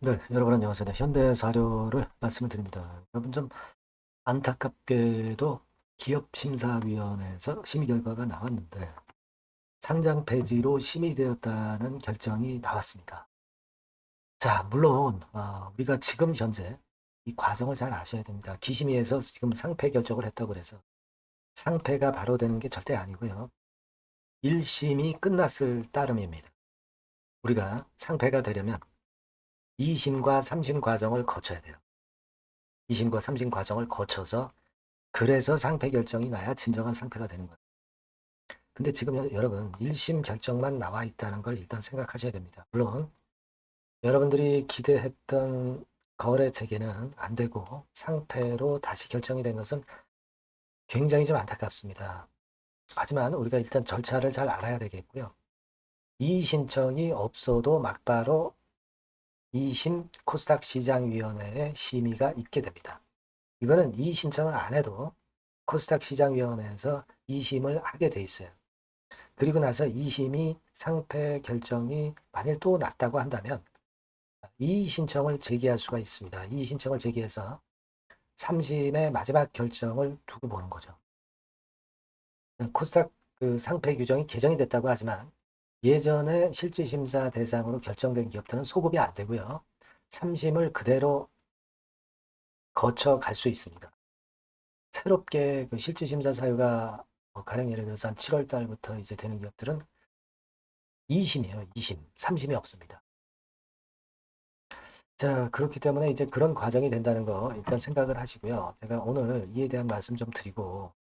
네, 여러분 안녕하세요. 네, 현대사료를 말씀을 드립니다. 여러분 좀 안타깝게도 기업심사위원회에서 심의 결과가 나왔는데 상장 폐지로 심의되었다는 결정이 나왔습니다. 자, 물론 우리가 지금 현재 이 과정을 잘 아셔야 됩니다. 기심위에서 지금 상패 결정을 했다고 해서 상패가 바로 되는 게 절대 아니고요. 1심이 끝났을 따름입니다. 우리가 상패가 되려면 2심과 3심 과정을 거쳐야 돼요. 2심과 3심 과정을 거쳐서 그래서 상패 결정이 나야 진정한 상패가 되는 거예요. 근데 지금 여러분 1심 결정만 나와 있다는 걸 일단 생각하셔야 됩니다. 물론 여러분들이 기대했던 거래 재개는 안 되고 상패로 다시 결정이 된 것은 굉장히 좀 안타깝습니다. 하지만 우리가 일단 절차를 잘 알아야 되겠고요. 이의 신청이 없어도 막바로 2심 코스닥 시장위원회의 심의가 있게 됩니다. 이거는 이의 신청을 안 해도 코스닥 시장위원회에서 2심을 하게 돼 있어요. 그리고 나서 2심이 상패 결정이 만일 또 났다고 한다면 이의 신청을 제기할 수가 있습니다. 이의 신청을 제기해서 3심의 마지막 결정을 두고 보는 거죠. 코스닥 그 상패 규정이 개정이 됐다고 하지만 예전에 실질심사 대상으로 결정된 기업들은 소급이 안 되고요. 3심을 그대로 거쳐 갈 수 있습니다. 새롭게 그 실질심사 사유가 가령 예를 들어서 한 7월 달부터 이제 되는 기업들은 2심이에요. 2심. 3심이 없습니다. 자, 그렇기 때문에 이제 그런 과정이 된다는 거 일단 생각을 하시고요. 제가 오늘 이에 대한 말씀 좀 드리고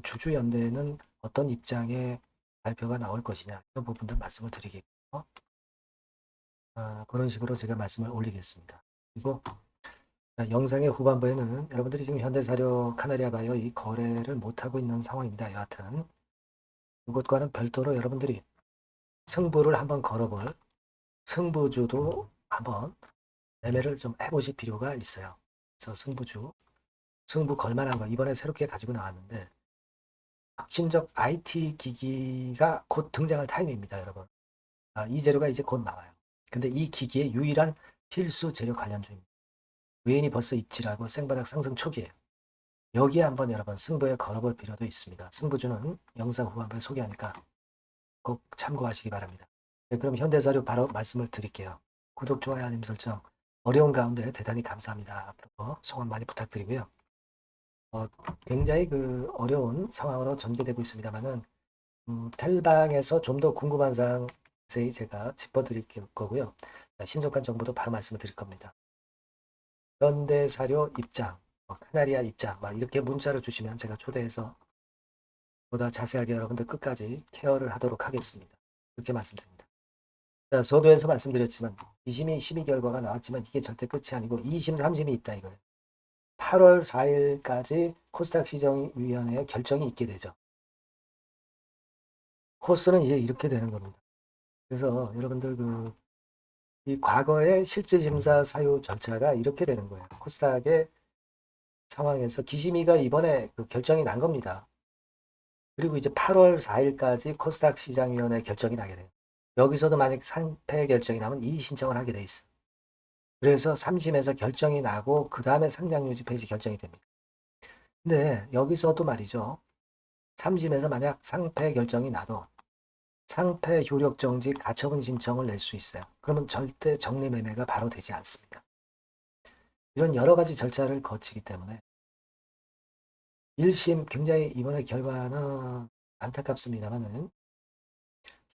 주주연대는 어떤 입장의 발표가 나올 것이냐 이런 부분들 말씀을 드리겠고 그런 식으로 제가 말씀을 올리겠습니다. 그리고 영상의 후반부에는 여러분들이 지금 현대사료 카나리아 바이오 이 거래를 못하고 있는 상황입니다. 여하튼 이것과는 별도로 여러분들이 승부를 한번 걸어볼 승부주도 한번 매매를 좀 해보실 필요가 있어요. 그래서 승부 걸만한 거 이번에 새롭게 가지고 나왔는데 혁신적 IT 기기가 곧 등장할 타임입니다, 여러분. 이 재료가 이제 곧 나와요. 근데 이 기기의 유일한 필수 재료 관련주입니다. 외인이 벌써 입질하고 생바닥 상승 초기예요. 여기에 한번 여러분 승부에 걸어볼 필요도 있습니다. 승부주는 영상 후반부에 소개하니까 꼭 참고하시기 바랍니다. 네, 그럼 현대사료 바로 말씀을 드릴게요. 구독, 좋아요, 알림 설정 어려운 가운데 대단히 감사합니다. 앞으로 소원 많이 부탁드리고요. 어, 굉장히 그 어려운 상황으로 전개되고 있습니다만은 텔방에서 좀 더 궁금한 사항 자세히 제가 짚어드릴 거고요. 신속한 정보도 바로 말씀을 드릴 겁니다. 현대사료 입장, 카나리아 입장 막 이렇게 문자를 주시면 제가 초대해서 보다 자세하게 여러분들 끝까지 케어를 하도록 하겠습니다. 이렇게 말씀드립니다. 자, 서두에서 말씀드렸지만 2심이 심의 결과가 나왔지만 이게 절대 끝이 아니고 2심, 3심이 있다 이거예요. 8월 4일까지 코스닥 시정위원회의 결정이 있게 되죠. 코스는 이제 이렇게 되는 겁니다. 그래서 여러분들 이 과거의 실질심사 사유 절차가 이렇게 되는 거예요. 코스닥의 상황에서 기심위가 이번에 그 결정이 난 겁니다. 그리고 이제 8월 4일까지 코스닥 시장위원회 결정이 나게 돼요. 여기서도 만약 상패 결정이 나면 이의 신청을 하게 돼 있어. 그래서 3심에서 결정이 나고 그 다음에 상장유지 폐지 결정이 됩니다. 근데 여기서도 말이죠. 3심에서 만약 상패 결정이 나도 상패 효력 정지 가처분 신청을 낼 수 있어요. 그러면 절대 정리매매가 바로 되지 않습니다. 이런 여러 가지 절차를 거치기 때문에 1심 굉장히 이번에 결과는 안타깝습니다만은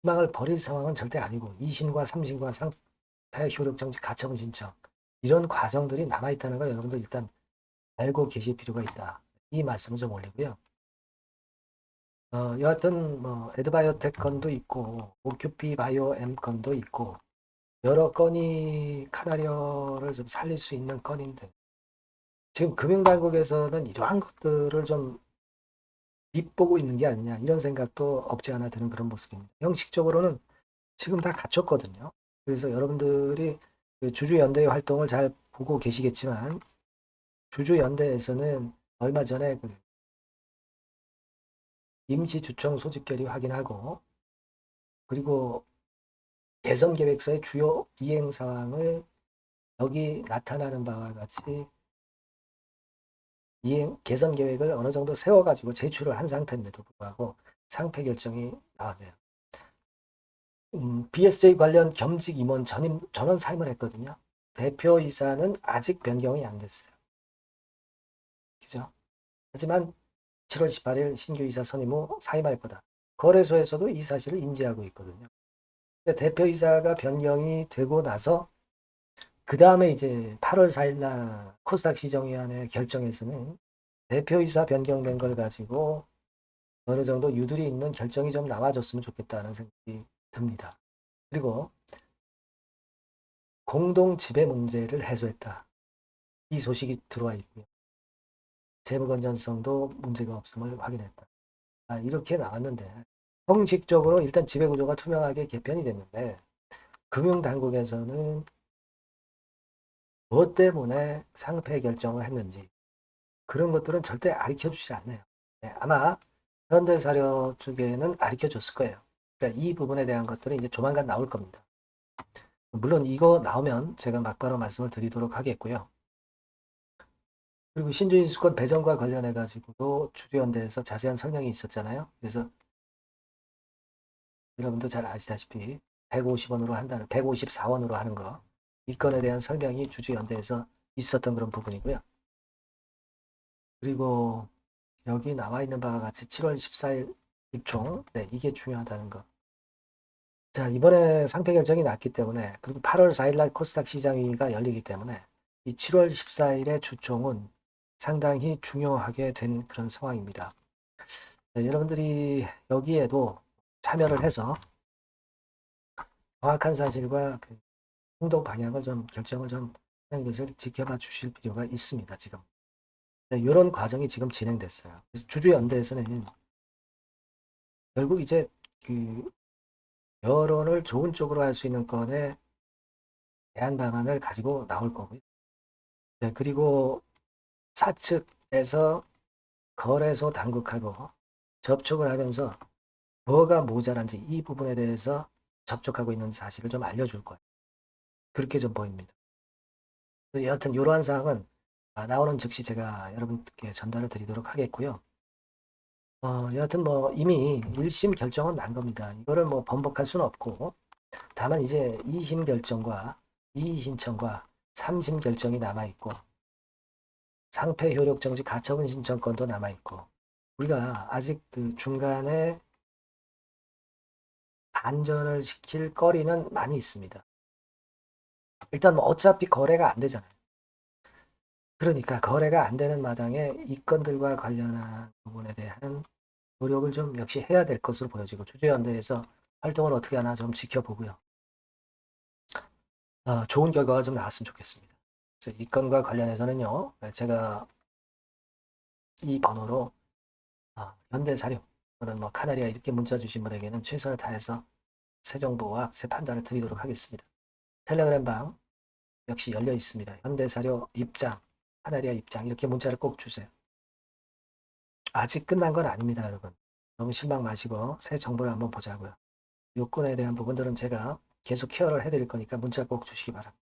희망을 버릴 상황은 절대 아니고 2심과 3심과 상패 효력 정지 가처분 신청 이런 과정들이 남아있다는 걸 여러분들 일단 알고 계실 필요가 있다. 이 말씀을 좀 올리고요. 여하튼 뭐 에드바이오텍 건도 있고 오큐피 바이오엠 건도 있고 여러 건이 카나리어를 좀 살릴 수 있는 건인데 지금 금융당국에서는 이러한 것들을 좀 빗보고 있는 게 아니냐 이런 생각도 없지 않아 드는 그런 모습입니다. 형식적으로는 지금 다 갖췄거든요. 그래서 여러분들이 그 주주연대의 활동을 잘 보고 계시겠지만 주주연대에서는 얼마 전에 그 임시주총 소집 결의 확인하고 그리고 개선계획서의 주요 이행 사항을 여기 나타나는 바와 같이 개선 계획을 어느 정도 세워가지고 제출을 한 상태인데도 불구하고 상패 결정이 나왔네요. BSJ 관련 겸직 임원 전원 사임을 했거든요. 대표이사는 아직 변경이 안 됐어요. 그죠? 하지만 7월 18일 신규 이사 선임 후 사임할 거다. 거래소에서도 이 사실을 인지하고 있거든요. 대표이사가 변경이 되고 나서 그 다음에 이제 8월 4일 날 코스닥 시정위원회 결정에서는 대표이사 변경된 걸 가지고 어느 정도 유두리 있는 결정이 좀 나와줬으면 좋겠다는 생각이 듭니다. 그리고 공동 지배 문제를 해소했다. 이 소식이 들어와 있고요. 재무 건전성도 문제가 없음을 확인했다. 이렇게 나왔는데 형식적으로 일단 지배 구조가 투명하게 개편이 됐는데 금융당국에서는 뭐 때문에 상패 결정을 했는지 그런 것들은 절대 가르쳐주지 않네요. 네, 아마 현대사료 쪽에는 가르쳐줬을 거예요. 그러니까 이 부분에 대한 것들은 이제 조만간 나올 겁니다. 물론 이거 나오면 제가 막바로 말씀을 드리도록 하겠고요. 그리고 신주인수권 배정과 관련해 가지고도 주주연대에서 자세한 설명이 있었잖아요. 그래서 여러분도 잘 아시다시피 150원으로 한다는 154원으로 하는 거, 이 건에 대한 설명이 주주연대에서 있었던 그런 부분이고요. 그리고 여기 나와 있는 바와 같이 7월 14일 입총, 네, 이게 중요하다는 거. 자, 이번에 상패 결정이 났기 때문에, 그리고 8월 4일 날 코스닥 시장위가 열리기 때문에 이 7월 14일의 주총은 상당히 중요하게 된 그런 상황입니다. 네, 여러분들이 여기에도 참여를 해서 정확한 사실과 그 행동 방향을 좀 결정을 좀 하는 것을 지켜봐 주실 필요가 있습니다. 지금. 네, 이런 과정이 지금 진행됐어요. 주주연대에서는 결국 이제 그 여론을 좋은 쪽으로 할 수 있는 건에 대한 방안을 가지고 나올 거고요. 네, 그리고 사측에서 거래소 당국하고 접촉을 하면서 뭐가 모자란지 이 부분에 대해서 접촉하고 있는 사실을 좀 알려줄 거예요. 그렇게 좀 보입니다. 여하튼 이러한 사항은 나오는 즉시 제가 여러분께 전달을 드리도록 하겠고요. 여하튼 뭐 이미 1심 결정은 난 겁니다. 이거를 뭐 번복할 수는 없고 다만 이제 2심 결정과 이의 신청과 3심 결정이 남아있고 상패 효력 정지 가처분 신청권도 남아있고 우리가 아직 그 중간에 반전을 시킬 거리는 많이 있습니다. 일단 뭐 어차피 거래가 안 되잖아요. 그러니까 거래가 안 되는 마당에 이 건들과 관련한 부분에 대한 노력을 좀 역시 해야 될 것으로 보여지고 주주연대에서 활동을 어떻게 하나 좀 지켜보고요. 좋은 결과가 좀 나왔으면 좋겠습니다. 이 건과 관련해서는요. 제가 이 번호로 현대사료 또는 뭐 카나리아 이렇게 문자 주신 분에게는 최선을 다해서 새 정보와 새 판단을 드리도록 하겠습니다. 텔레그램 방 역시 열려 있습니다. 현대사료 입장, 카나리아 입장 이렇게 문자를 꼭 주세요. 아직 끝난 건 아닙니다, 여러분. 너무 실망 마시고 새 정보를 한번 보자고요. 요건에 대한 부분들은 제가 계속 케어를 해드릴 거니까 문자 꼭 주시기 바랍니다.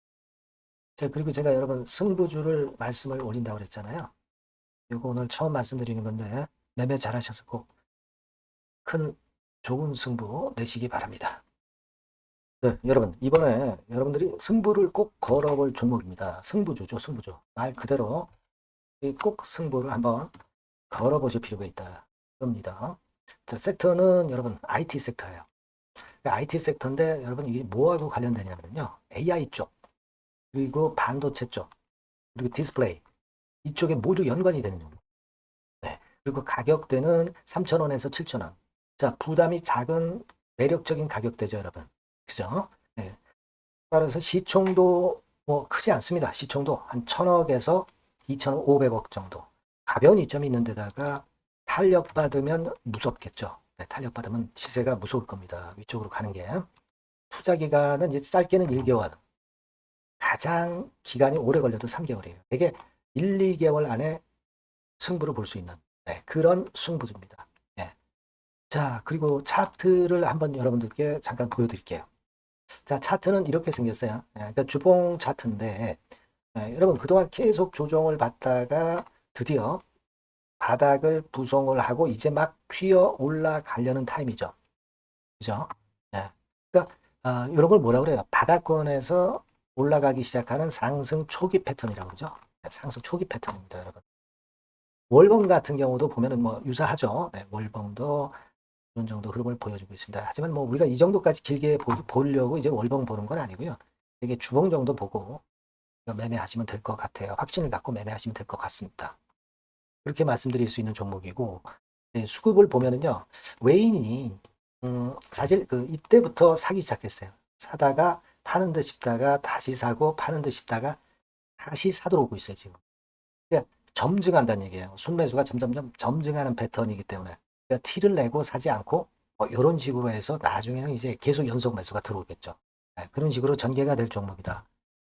그리고 제가 여러분 승부주를 말씀을 올린다고 그랬잖아요. 요거 오늘 처음 말씀드리는 건데 매매 잘하셔서 꼭 큰 좋은 승부 내시기 바랍니다. 네, 여러분 이번에 여러분들이 승부를 꼭 걸어볼 종목입니다. 승부주죠, 승부주. 말 그대로 꼭 승부를 한번 걸어보실 필요가 있다. 겁니다. 자, 섹터는 여러분 IT 섹터예요. IT 섹터인데 여러분 이게 뭐하고 관련되냐면요. AI 쪽, 그리고 반도체 쪽, 그리고 디스플레이 이쪽에 모두 연관이 되는 겁니다. 네. 그리고 가격대는 3,000원에서 7,000원. 자, 부담이 작은 매력적인 가격대죠, 여러분. 그죠? 네. 따라서 시총도 뭐 크지 않습니다. 시총도 한 1,000억에서 2,500억 정도. 가벼운 이점이 있는 데다가 탄력받으면 무섭겠죠. 네, 탄력받으면 시세가 무서울 겁니다. 위쪽으로 가는 게. 투자 기간은 이제 짧게는 1개월. 가장 기간이 오래 걸려도 3개월이에요. 되게 1, 2개월 안에 승부를 볼 수 있는 그런 승부입니다. 자, 그리고 차트를 한번 여러분들께 잠깐 보여드릴게요. 자, 차트는 이렇게 생겼어요. 그러니까 주봉 차트인데, 여러분 그동안 계속 조정을 받다가 드디어 바닥을 부송을 하고 이제 막 튀어 올라가려는 타임이죠. 그죠? 예. 그러니까 이런 걸 뭐라 그래요? 바닥권에서 올라가기 시작하는 상승 초기 패턴이라고 그러죠. 상승 초기 패턴입니다, 여러분. 월봉 같은 경우도 보면은 뭐 유사하죠. 네, 월봉도 이런 정도 흐름을 보여주고 있습니다. 하지만 뭐 우리가 이 정도까지 길게 보려고 이제 월봉 보는 건 아니고요. 이게 주봉 정도 보고 매매하시면 될 것 같아요. 확신을 갖고 매매하시면 될 것 같습니다. 그렇게 말씀드릴 수 있는 종목이고, 네, 수급을 보면은요, 외인이 사실 그 이때부터 사기 시작했어요. 사다가 파는 듯 싶다가 다시 사고 파는 듯 싶다가 다시 사도록 오고 있어요, 지금. 그러니까 점증한다는 얘기예요. 순매수가 점점점 점증하는 패턴이기 때문에. 그러니까 티를 내고 사지 않고 이런 식으로 해서 나중에는 이제 계속 연속 매수가 들어오겠죠. 네, 그런 식으로 전개가 될 종목이다.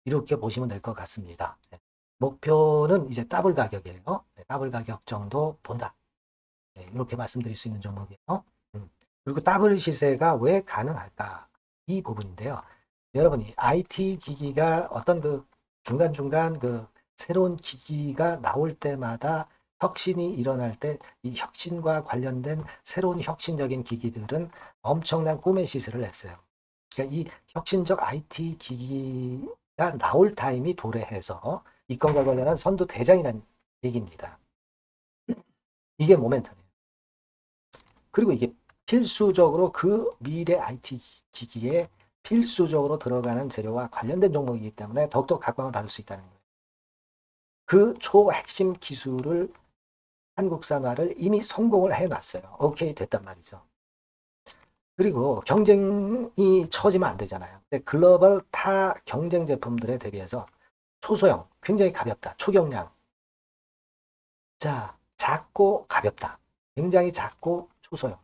이렇게 보시면 될 것 같습니다. 네, 목표는 이제 더블 가격이에요. 네, 더블 가격 정도 본다. 네, 이렇게 말씀드릴 수 있는 종목이에요. 그리고 더블 시세가 왜 가능할까? 이 부분인데요. 여러분이 IT 기기가 어떤 그 중간중간 그 새로운 기기가 나올 때마다 혁신이 일어날 때 이 혁신과 관련된 새로운 혁신적인 기기들은 엄청난 꿈의 시세를 냈어요. 그러니까 이 혁신적 IT 기기가 나올 타임이 도래해서 이 건과 관련한 선두 대장이라는 얘기입니다. 이게 모멘텀이에요. 그리고 이게 필수적으로 그 미래 IT 기기에 필수적으로 들어가는 재료와 관련된 종목이기 때문에 더욱더 각광을 받을 수 있다는 거예요. 그 초핵심 기술을 한국산화를 이미 성공을 해놨어요. 오케이 됐단 말이죠. 그리고 경쟁이 처지면 안 되잖아요. 근데 글로벌 타 경쟁 제품들에 대비해서 초소형, 굉장히 가볍다. 초경량. 자, 작고 가볍다. 굉장히 작고 초소형.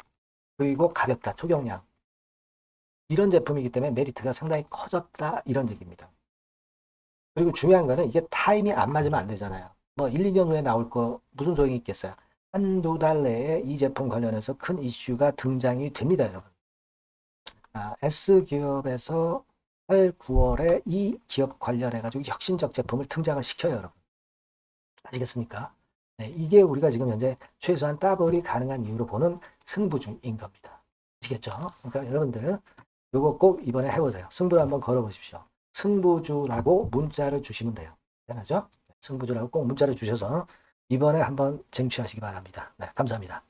그리고 가볍다. 초경량. 이런 제품이기 때문에 메리트가 상당히 커졌다. 이런 얘기입니다. 그리고 중요한 거는 이게 타임이 안 맞으면 안 되잖아요. 뭐 1, 2년 후에 나올 거 무슨 소용이 있겠어요. 한두 달 내에 이 제품 관련해서 큰 이슈가 등장이 됩니다, 여러분. S기업에서 8, 9월에 이 기업 관련해가지고 혁신적 제품을 등장을 시켜요, 여러분. 아시겠습니까? 네, 이게 우리가 지금 현재 최소한 더블이 가능한 이유로 보는 승부주인 겁니다. 아시겠죠? 그러니까 여러분들 요거 꼭 이번에 해보세요. 승부를 한번 걸어보십시오. 승부주라고 문자를 주시면 돼요. 되나죠? 승부주라고 꼭 문자를 주셔서 이번에 한번 쟁취하시기 바랍니다. 네, 감사합니다.